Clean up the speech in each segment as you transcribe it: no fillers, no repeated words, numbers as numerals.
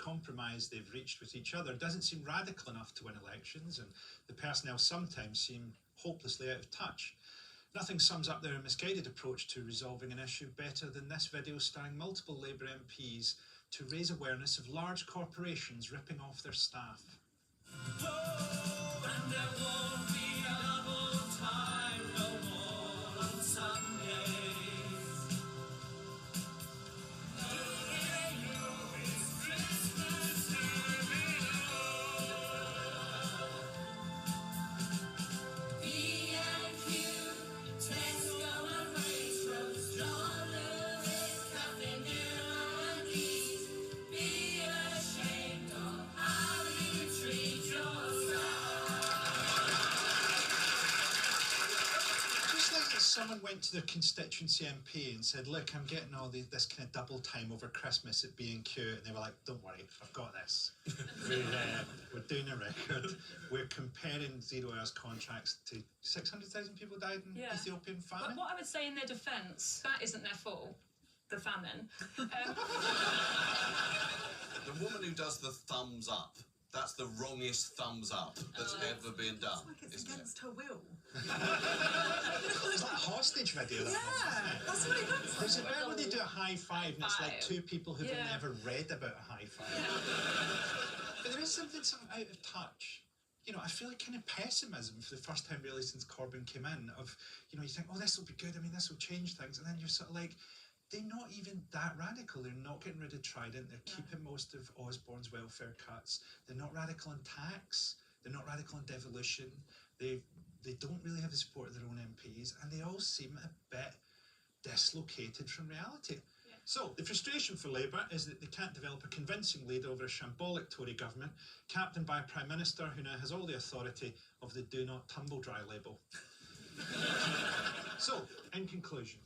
compromise they've reached with each other doesn't seem radical enough to win elections, and the personnel sometimes seem hopelessly out of touch. Nothing sums up their misguided approach to resolving an issue better than this video starring multiple Labour MPs to raise awareness of large corporations ripping off their staff. And there won't be another time no more on Sundays. It's Christmas B&Q, Tesco and Waitrose, John Lewis, Cafe Nero and Keys. Be ashamed of how you treat yourself. Just like if someone went to their constituency MP and said, look, I'm getting all this kind of double time over Christmas at B&Q, and they were like, don't worry, I've got this. We're doing a record. We're comparing 0 hours contracts to 600,000 people died in Ethiopian famine. But what I would say in their defence, that isn't their fault, the famine. The woman who does the thumbs up, that's the wrongest thumbs up that's ever been done. It's like it's isn't against her will. It's like a hostage video. That That's what it looks like. There's a bit where they do a high five, and it's like two people who've never read about a high five. But there is something sort of out of touch. You know, I feel like kind of pessimism for the first time really since Corbyn came in. Of, you know, you think, oh, this will be good. I mean, this will change things, and then you're sort of like, they're not even that radical. They're not getting rid of Trident. They're keeping most of Osborne's welfare cuts. They're not radical on tax. They're not radical on devolution. They don't really have the support of their own MPs, and they all seem a bit dislocated from reality. So the frustration for Labour is that they can't develop a convincing lead over a shambolic Tory government, captained by a Prime Minister who now has all the authority of the Do Not Tumble Dry label. So, in conclusion,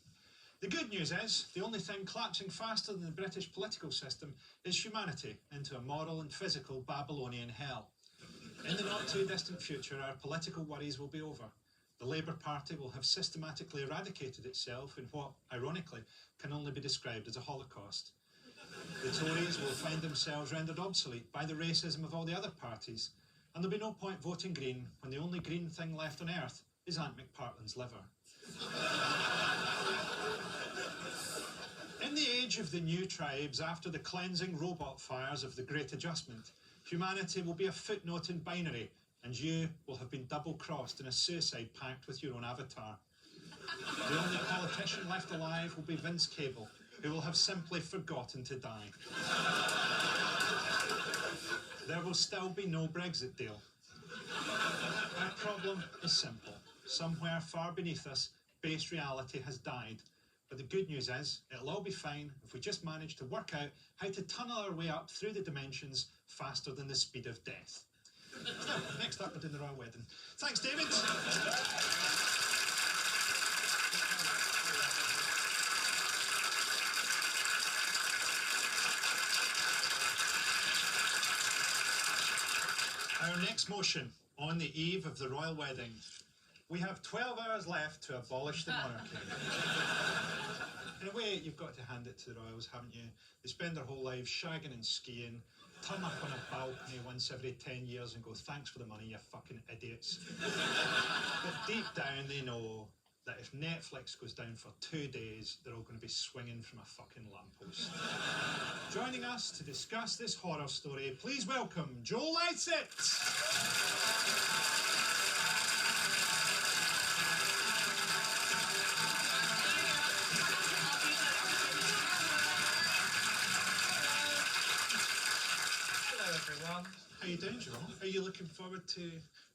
the good news is the only thing collapsing faster than the British political system is humanity into a moral and physical Babylonian hell. In the not too distant future, our political worries will be over. The Labour Party will have systematically eradicated itself in what, ironically, can only be described as a holocaust. The Tories will find themselves rendered obsolete by the racism of all the other parties, and there'll be no point voting Green when the only green thing left on earth is Aunt McPartlin's liver. In the age of the new tribes, after the cleansing robot fires of the Great Adjustment, humanity will be a footnote in binary, and you will have been double-crossed in a suicide pact with your own avatar. The only politician left alive will be Vince Cable, who will have simply forgotten to die. There will still be no Brexit deal. Our problem is simple. Somewhere far beneath us, base reality has died. But the good news is, it'll all be fine if we just manage to work out how to tunnel our way up through the dimensions faster than the speed of death. So, next up, we're doing the Royal Wedding. Thanks, David. Our next motion, on the eve of the Royal Wedding. We have 12 hours left to abolish the monarchy. In a way, you've got to hand it to the royals, haven't you? They spend their whole lives shagging and skiing, turn up on a balcony once every 10 years and go, thanks for the money, you fucking idiots. But deep down, they know that if Netflix goes down for 2 days, they're all going to be swinging from a fucking lamppost. Joining us to discuss this horror story, please welcome Joe Lycett. How you doing, Joel? Are you looking forward to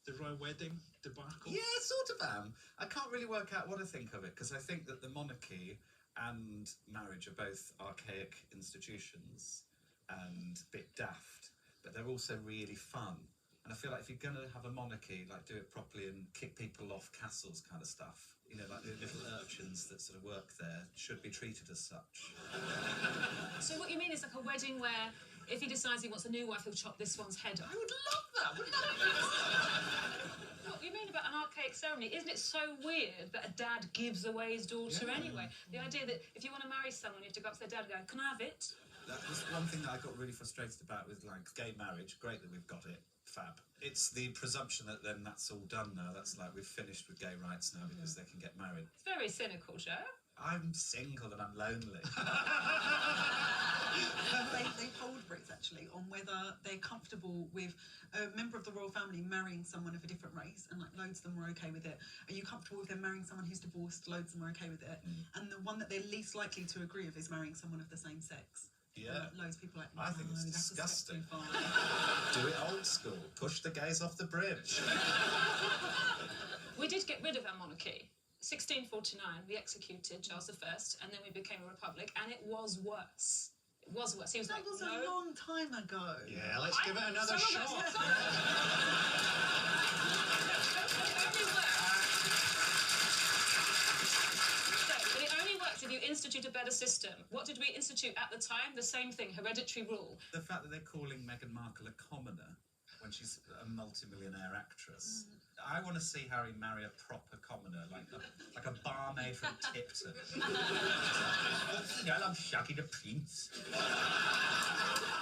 the Royal Wedding debacle? Yeah, sort of am. I can't really work out what to think of it, because I think that the monarchy and marriage are both archaic institutions and a bit daft, but they're also really fun. And I feel like if you're going to have a monarchy, like do it properly and kick people off castles kind of stuff. You know, like the little urchins that sort of work there should be treated as such. So what you mean is like a wedding where if he decides he wants a new wife, he'll chop this one's head off? I would love that, wouldn't I? What you mean about an archaic ceremony? Isn't it so weird that a dad gives away his daughter anyway? The idea that if you want to marry someone, you have to go up to their dad and go, can I have it? That was one thing that I got really frustrated about with like gay marriage. Great that we've got it, fab. It's the presumption that then that's all done now. That's like we've finished with gay rights now because they can get married. It's very cynical, Joe. I'm single and I'm lonely. They polled Brits actually on whether they're comfortable with a member of the royal family marrying someone of a different race, and like loads of them were okay with it. Are you comfortable with them marrying someone who's divorced? Loads of them are okay with it. And the one that they're least likely to agree with is marrying someone of the same sex. Yeah. Loads of people are like, I think it's that's a step disgusting. too far. Do it old school. Push the gays off the bridge. We did get rid of our monarchy. 1649, we executed Charles I, and then we became a republic, and it was worse. It was worse. He was That like, was no. a long time ago. Yeah, let's give it another Some of shot. us- some of us- But it only works if you institute a better system. What did we institute at the time? The same thing, hereditary rule. The fact that they're calling Meghan Markle a commoner when she's a multi-millionaire actress. I want to see Harry marry a proper commoner, like a barmaid from Tipton. Yeah, I'm Shaggy the Prince.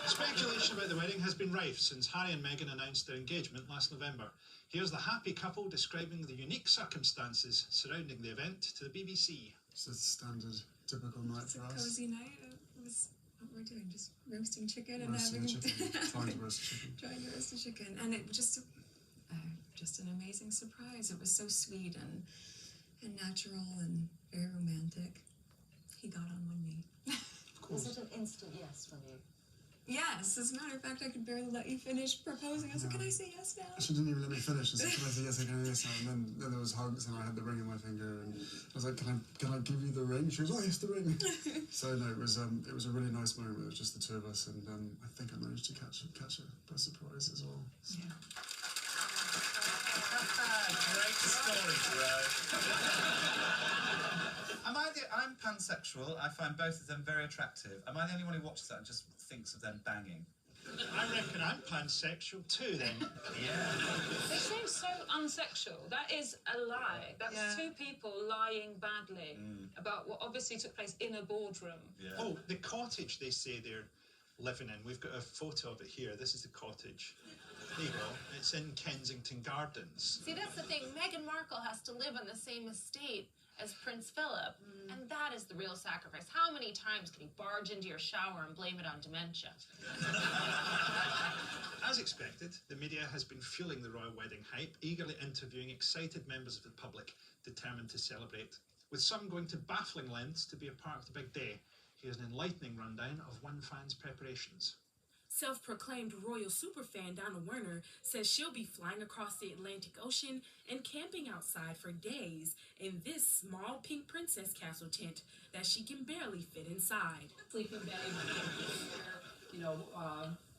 Speculation about the wedding has been rife since Harry and Meghan announced their engagement last November. Here's the happy couple describing the unique circumstances surrounding the event to the BBC. It's a standard, typical night It's for a us. cozy night. It was what we're doing, just roasting chicken and Roasting having a chicken, trying to roast a chicken. trying to roast a chicken, and it was just an amazing surprise. It was so sweet and natural and very romantic. He got on one knee. Of course. Was it an instant yes from you? Yes, as a matter of fact, I could barely let you finish proposing. I was like, "Can I say yes now?" She didn't even let me finish. I said, "Can I say yes again, yes?" And then there was hugs, and I had the ring in my finger, and I was like, "Can I give you the ring?" She was, "Oh, yes, the ring." So no, it was a really nice moment. It was just the two of us, and I think I managed to catch it by surprise as well. So. Yeah. Great story, bro. I'm pansexual. I find both of them very attractive. Am I the only one who watches that and just thinks of them banging? I reckon I'm pansexual too, then. Yeah. It seems so unsexual. That is a lie. That's Yeah. two people lying badly about what obviously took place in a boardroom. Yeah. Oh, the cottage they say they're living in. We've got a photo of it here. This is the cottage. There you go. It's in Kensington Gardens. See, that's the thing. Meghan Markle has to live on the same estate as Prince Philip, and that is the real sacrifice. How many times can he barge into your shower and blame it on dementia? As expected, the media has been fueling the royal wedding hype, eagerly interviewing excited members of the public determined to celebrate, with some going to baffling lengths to be a part of the big day. Here's an enlightening rundown of one fan's preparations. Self-proclaimed royal superfan Donna Werner says she'll be flying across the Atlantic Ocean and camping outside for days in this small pink princess castle tent that she can barely fit inside. Sleeping bag,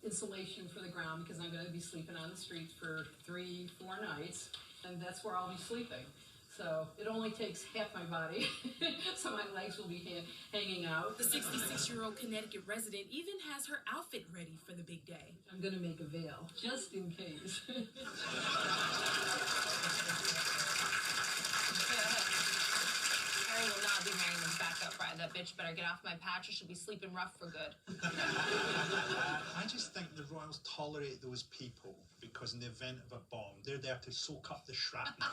insulation for the ground because I'm going to be sleeping on the streets for 3-4 nights, and that's where I'll be sleeping. So it only takes half my body, so my legs will be hanging out. The 66-year-old Connecticut resident even has her outfit ready for the big day. I'm going to make a veil, just in case. Harry will not be marrying this backup bride. That bitch better get off my patch or she'll be sleeping rough for good. I just think the royals tolerate those people because in the event of a bomb, they're there to soak up the shrapnel.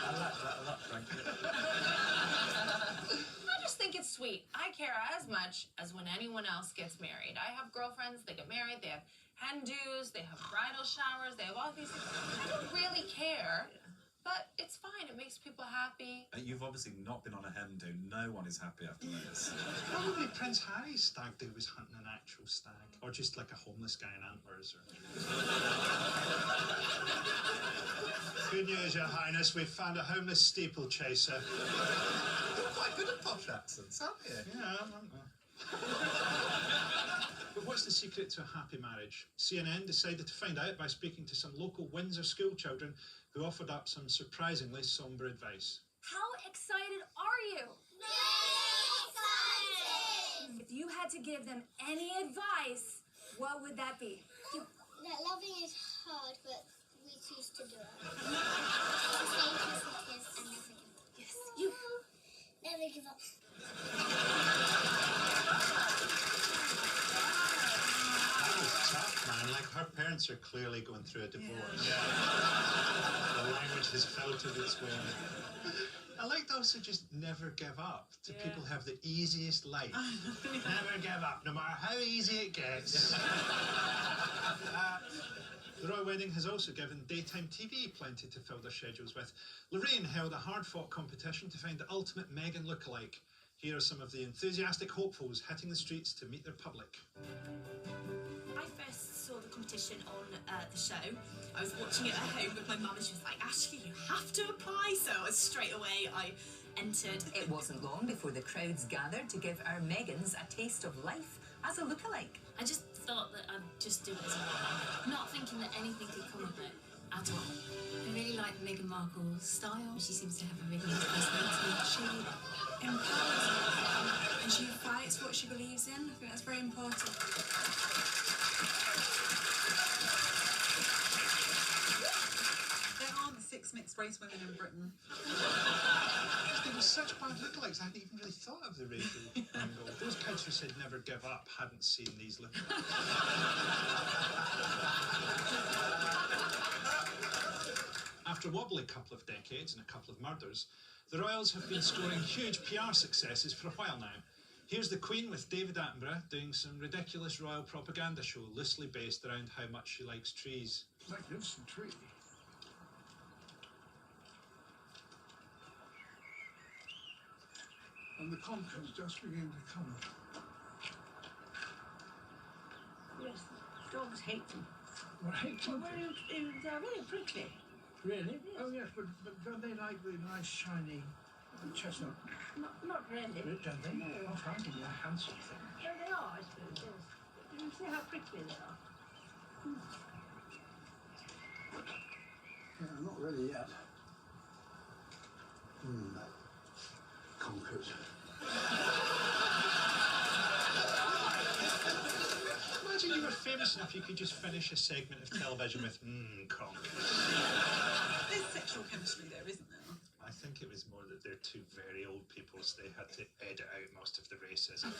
I like that a lot, Frankie. I just think it's sweet. I care as much as when anyone else gets married. I have girlfriends, they get married, they have hen do's, they have bridal showers, they have all these things. I don't really care, but it's fine. It makes people happy. You've obviously not been on a hen do. No one is happy after this. Probably Prince Harry's stag do was hunting an actual stag, or just like a homeless guy in antlers. Good news, Your Highness. We've found a homeless steeplechaser. You're quite good at posh accents, aren't you? Yeah, But what's the secret to a happy marriage? CNN decided to find out by speaking to some local Windsor school children who offered up some surprisingly sombre advice. How excited are you? Very excited! If you had to give them any advice, what would that be? That loving is hard, but we choose to do it. Stay positive and never give up. Yes, you. Never give up. That was tough, man. Like, her parents are clearly going through a divorce. Yeah. The language has filtered its way. I like to also just never give up. To people who have the easiest life. Never give up, no matter how easy it gets. The royal wedding has also given daytime TV plenty to fill their schedules with. Lorraine held a hard-fought competition to find the ultimate Meghan lookalike. Here are some of the enthusiastic hopefuls hitting the streets to meet their public. I first saw the competition on the show. I was watching it at home with my mum and she was like, Ashley, you have to apply. So straight away I entered. It wasn't long before the crowds gathered to give our Megans a taste of life as a lookalike. I just thought that I'd just do it as well, not thinking that anything could come of it at all. I really like Meghan Markle's style. She seems to have a really nice personality. She empowers people and she fights for what she believes in. I think that's very important. There aren't 6 mixed race women in Britain. There were such bad lookalikes, I hadn't even really thought of the racial angle. Those kids who said never give up hadn't seen these lookalikes. After a wobbly couple of decades and a couple of murders, the royals have been scoring huge PR successes for a while now. Here's the Queen with David Attenborough doing some ridiculous royal propaganda show loosely based around how much she likes trees. Magnificent tree. And the conquerors just begin to come. Yes, dogs hate them. Well, hate Well, conquerors. they're very prickly. Really? Oh yes, but don't they like the nice shiny chestnut? Not really. Don't they? No. Oh, Frankie, you're a handsome thing. No, they are, I suppose, yes. But you see how prickly they are. Yeah, not really yet. Conquered. Imagine you were famous enough you could just finish a segment of television with conquered. There's sexual chemistry there, isn't there? I think it was more that they're two very old people, so they had to edit out most of the racism.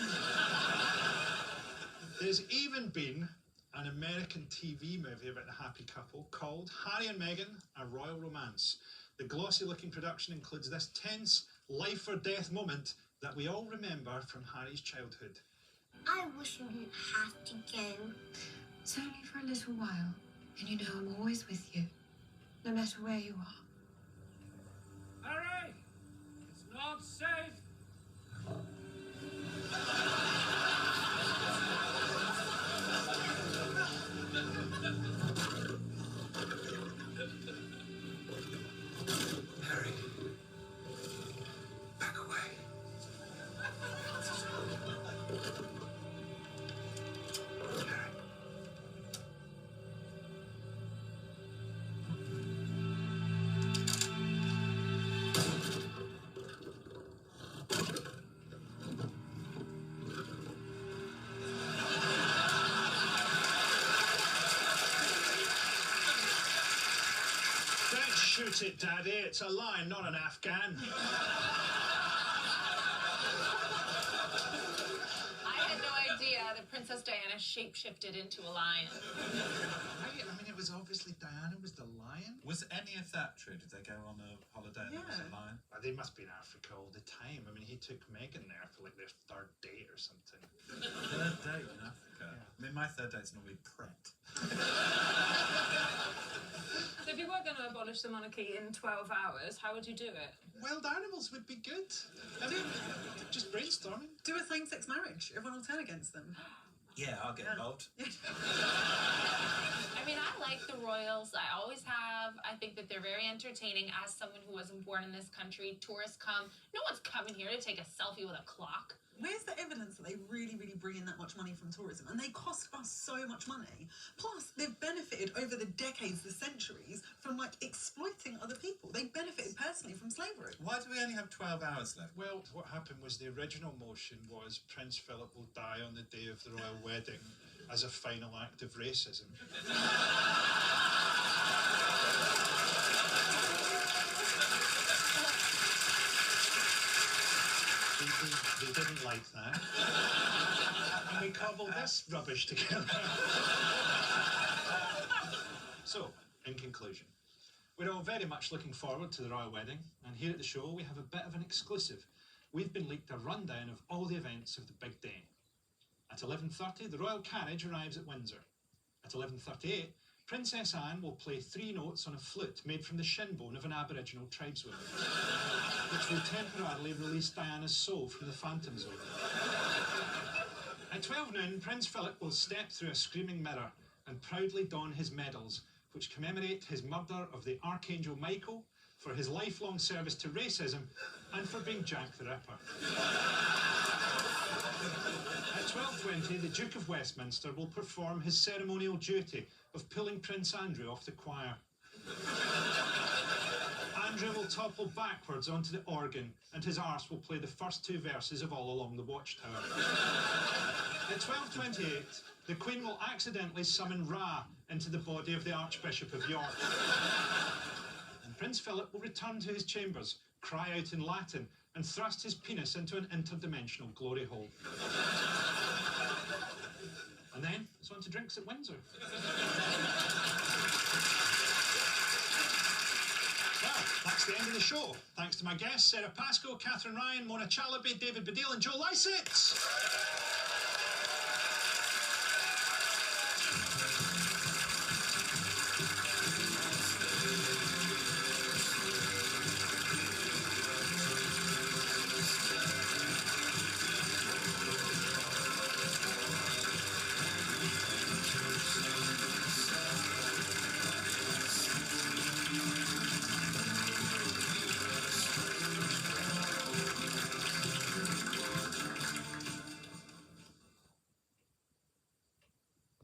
There's even been an American TV movie about the happy couple called Harry and Meghan, A Royal Romance. The glossy-looking production includes this tense life-or-death moment that we all remember from Harry's childhood. I wish you didn't have to go. It's only for a little while, and you know I'm always with you, no matter where you are. Harry! It's not safe! Harry, back away. Harry. Don't shoot it, Daddy. It's a lion, not an Afghan. I had no idea that Princess Diana shapeshifted into a lion. Right? I mean, it was obviously Diana was the lion. Was any of that true? Did they go on a holiday and there was a lion? Well, they must be in Africa all the time. I mean, he took Meghan there for like their 3rd date or something. 3rd date in Africa? I mean, my 3rd date's normally Pret. So if you were going to abolish the monarchy in 12 hours, how would you do it? Wild animals would be good. I mean, just brainstorming. Do a same-sex marriage. Everyone will turn against them. Yeah, I'll get involved. I mean, I like the royals. I always have. I think that they're very entertaining. As someone who wasn't born in this country, tourists come. No one's coming here to take a selfie with a clock. Where's the evidence that they really, really bring in that much money from tourism? And they cost us so much money. Plus, they've benefited over the decades, the centuries, from, like, exploiting other people. They benefited personally from slavery. Why do we only have 12 hours left? Well, what happened was the original motion was Prince Philip will die on the day of the royal wedding as a final act of racism. They didn't like that. And we cobbled this rubbish together. So, in conclusion, we're all very much looking forward to the royal wedding, and here at the show we have a bit of an exclusive. We've been leaked a rundown of all the events of the big day. At 11:30, the royal carriage arrives at Windsor. At 11:38, Princess Anne will play 3 notes on a flute made from the shin bone of an Aboriginal tribeswoman, which will temporarily release Diana's soul from the phantom zone. At 12 noon, Prince Philip will step through a screaming mirror and proudly don his medals, which commemorate his murder of the Archangel Michael, for his lifelong service to racism, and for being Jack the Ripper. At 12:20, the Duke of Westminster will perform his ceremonial duty of pulling Prince Andrew off the choir. Andrew will topple backwards onto the organ, and his arse will play the first 2 verses of All Along the Watchtower. At 12:28, the Queen will accidentally summon Ra into the body of the Archbishop of York. And Prince Philip will return to his chambers, cry out in Latin, and thrust his penis into an interdimensional glory hole. And then it's on to drinks at Windsor. Well, that's the end of the show. Thanks to my guests, Sarah Pascoe, Catherine Ryan, Mona Chalabi, David Baddiel and Joe Lycett.